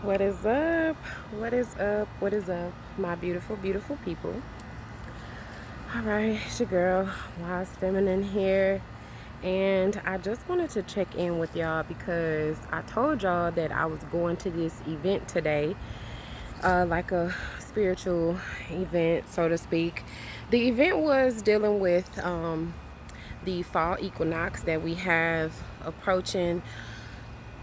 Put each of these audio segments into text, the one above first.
What is up? What is up? What is up, my beautiful, beautiful people? All right, it's your girl, Wise Feminine here, and I just wanted to check in with y'all because I told y'all that I was going to this event today, like a spiritual event, so to speak. The event was dealing with the fall equinox that we have approaching.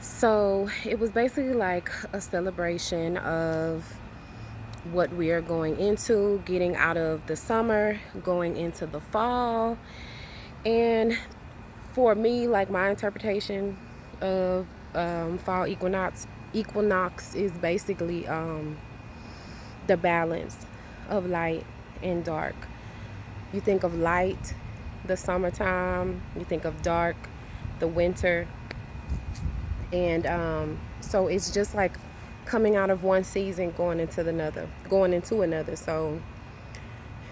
So it was basically like a celebration of what we are going into, getting out of the summer, going into the fall. And for me, like my interpretation of fall equinox is basically the balance of light and dark. You think of light, the summertime, you think of dark, the winter. And so it's just like coming out of one season, going into another. So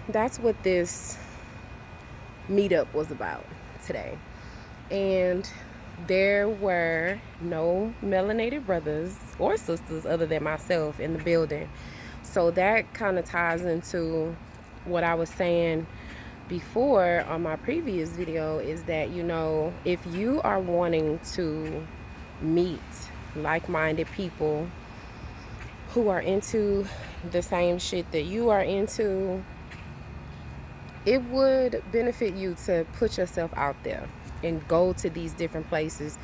that's what this meetup was about today. And there were no melanated brothers or sisters other than myself in the building. So that kind of ties into what I was saying before on my previous video, is that, if you are wanting to meet like-minded people who are into the same shit that you are into, it would benefit you to put yourself out there and go to these different places,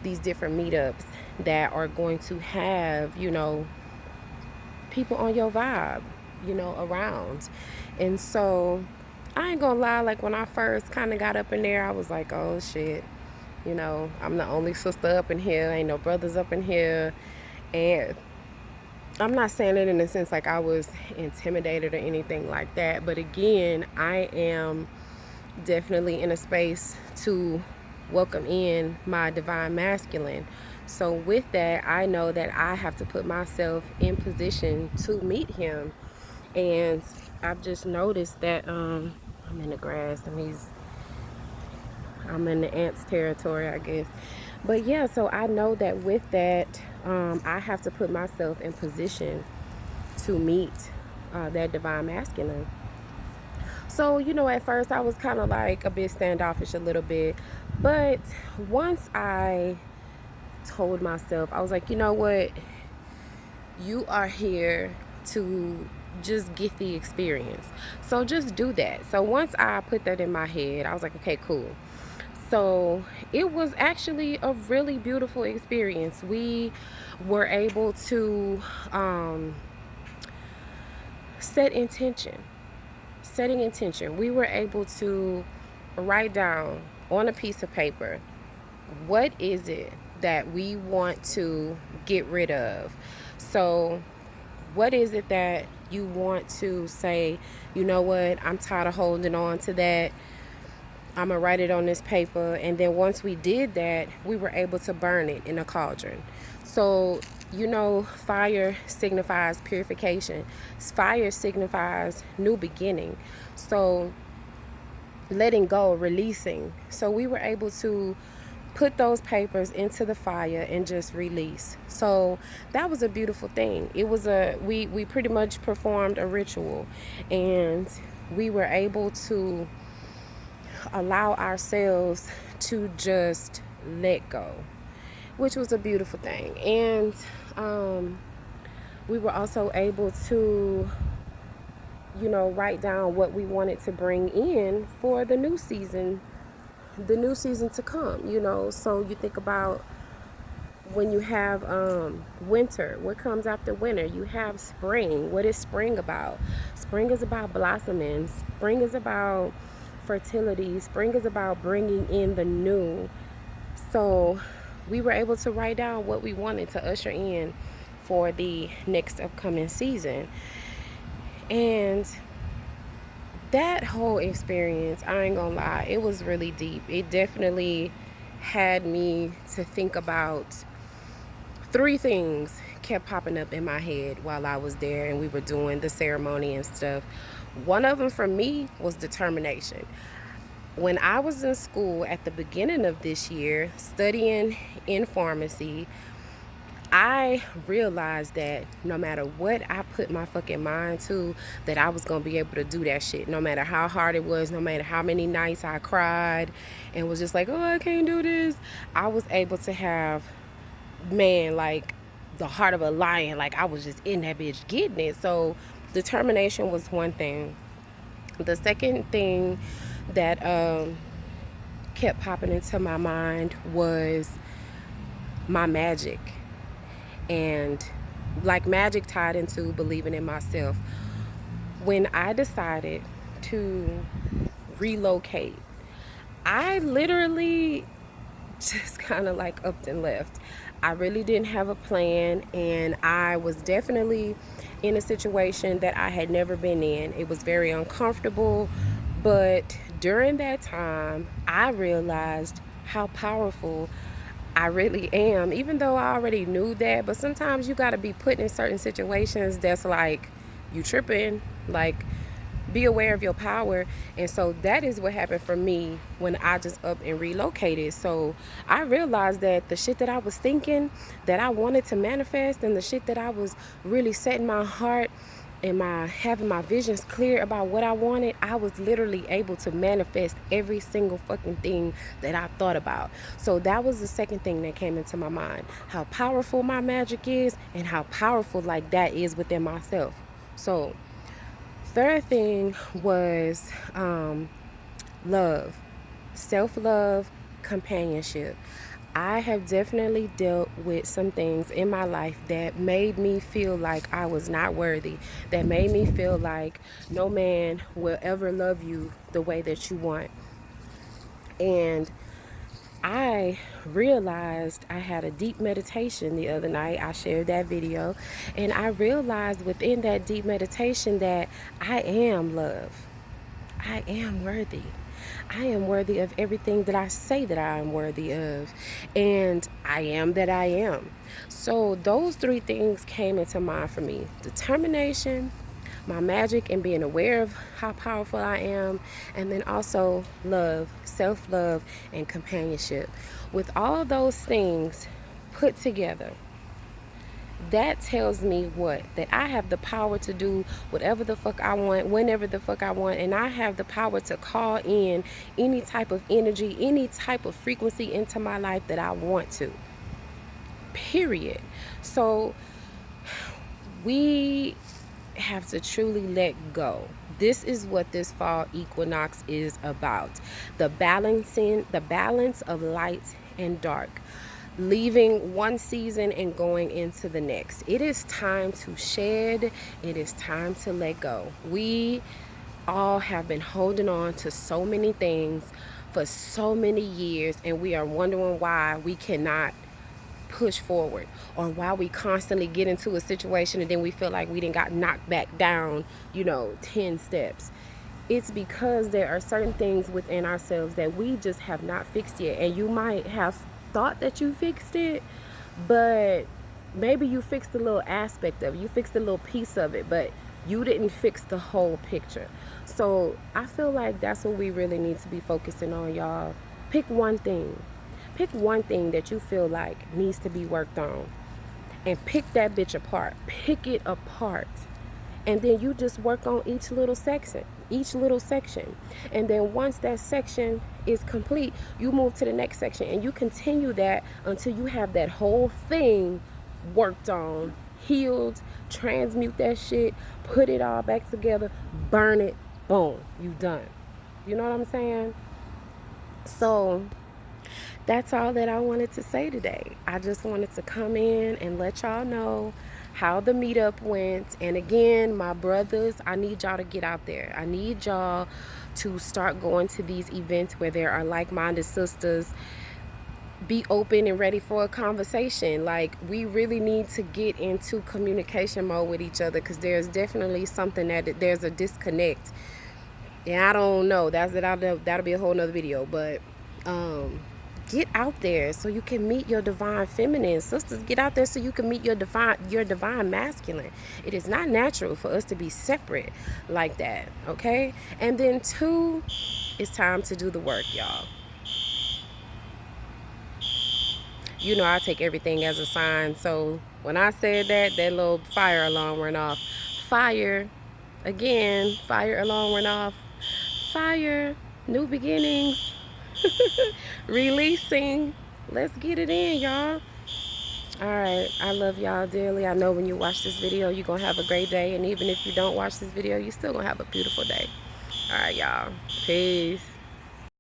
these different meetups that are going to have, people on your vibe, around. And so I ain't gonna lie, like when I first kind of got up in there, I was like, oh shit, I'm the only sister up in here, ain't no brothers up in here. And I'm not saying it in a sense like I was intimidated or anything like that, but again, I am definitely in a space to welcome in my divine masculine. So with that, I know that I have to put myself in position to meet him. And I've just noticed that I'm in the grass and I'm in the ants territory, I guess. But yeah, so I know that with that, I have to put myself in position to meet that divine masculine. So, at first I was kind of like a bit standoffish a little bit. But once I told myself, I was like, you know what? You are here to just get the experience. So just do that. So once I put that in my head, I was like, okay, cool. So it was actually a really beautiful experience. We were able to set intention. Setting intention. We were able to write down on a piece of paper, what is it that we want to get rid of? So what is it that you want to say, you know what, I'm tired of holding on to that. I'm gonna write it on this paper. And then once we did that, we were able to burn it in a cauldron. So fire signifies purification. Fire signifies new beginning. So letting go, releasing. So we were able to put those papers into the fire and just release. So that was a beautiful thing. It was we pretty much performed a ritual, and we were able to allow ourselves to just let go, which was a beautiful thing. And we were also able to write down what we wanted to bring in for the new season to come. So you think about when you have winter, what comes after winter? You have spring. What is spring about? Spring is about blossoming. Spring is about fertility. Spring is about bringing in the new. So we were able to write down what we wanted to usher in for the next upcoming season. And that whole experience, I ain't gonna lie, it was really deep. It definitely had me to think about three things. Kept popping up in my head while I was there and we were doing the ceremony and stuff. One of them for me was determination. When I was in school at the beginning of this year studying in pharmacy, I I realized that no matter what I put my fucking mind to, that I was gonna be able to do that shit. No matter how hard it was, no matter how many nights I cried and was just like, oh, I can't do this. I was able to have, man, like the heart of a lion. Like I was just in that bitch getting it. So determination was one thing. The second thing that kept popping into my mind was my magic. And like magic tied into believing in myself. When I decided to relocate, I literally just kind of like upped and left. I really didn't have a plan, and I was definitely in a situation that I had never been in. It was very uncomfortable, but during that time, I realized how powerful I really am, even though I already knew that. But sometimes you got to be put in certain situations that's like you tripping, like be aware of your power. And so that is what happened for me when I just up and relocated. So I realized that the shit that I was thinking that I wanted to manifest, and the shit that I was really setting my heart and having my visions clear about what I wanted, I was literally able to manifest every single fucking thing that I thought about. So that was the second thing that came into my mind, how powerful my magic is and how powerful like that is within myself. So third thing was love, self-love, companionship. I have definitely dealt with some things in my life that made me feel like I was not worthy, that made me feel like no man will ever love you the way that you want. And I realized, I had a deep meditation the other night. I shared that video, and I realized within that deep meditation that I am love. I am worthy. I am worthy of everything that I say that I am worthy of. And I am that I am. So those three things came into mind for me: determination, my magic, and being aware of how powerful I am, and then also love, self-love, and companionship. With all those things put together, that tells me what? That I have the power to do whatever the fuck I want, whenever the fuck I want, and I have the power to call in any type of energy, any type of frequency into my life that I want to. Period. So we have to truly let go. This is what this fall equinox is about. The balance of light and dark. Leaving one season and going into the next. It is time to shed. It is time to let go. We all have been holding on to so many things for so many years, and we are wondering why we cannot push forward, or why we constantly get into a situation and then we feel like we didn't got knocked back down 10 steps. It's because there are certain things within ourselves that we just have not fixed yet. And you might have thought that you fixed it, but maybe you fixed a little aspect of it. You fixed a little piece of it, but you didn't fix the whole picture. So I feel like that's what we really need to be focusing on, y'all. Pick one thing. Pick one thing that you feel like needs to be worked on, and pick that bitch apart. Pick it apart. And then you just work on each little section. And then once that section is complete, you move to the next section, and you continue that until you have that whole thing worked on, healed, transmute that shit, put it all back together, burn it, boom, you done. You know what I'm saying? So that's all that I wanted to say today. I just wanted to come in and let y'all know how the meetup went. And again, my brothers, I need y'all to get out there. I need y'all to start going to these events where there are like-minded sisters. Be open and ready for a conversation. Like, we really need to get into communication mode with each other, because there's definitely something that there's a disconnect. And I don't know, that'll be a whole nother video. But get out there so you can meet your divine feminine sisters. Get out there so you can meet your divine masculine. It is not natural for us to be separate like that, okay? And then 2, it's time to do the work, y'all. you know I take everything as a sign. So when I said that, that little fire alarm went off. Fire. Again, fire alarm went off. Fire. New beginnings. Releasing. Let's get it in, y'all. Alright, I love y'all dearly. I know when you watch this video, you're going to have a great day. And even if you don't watch this video, you're still going to have a beautiful day. Alright, y'all. Peace.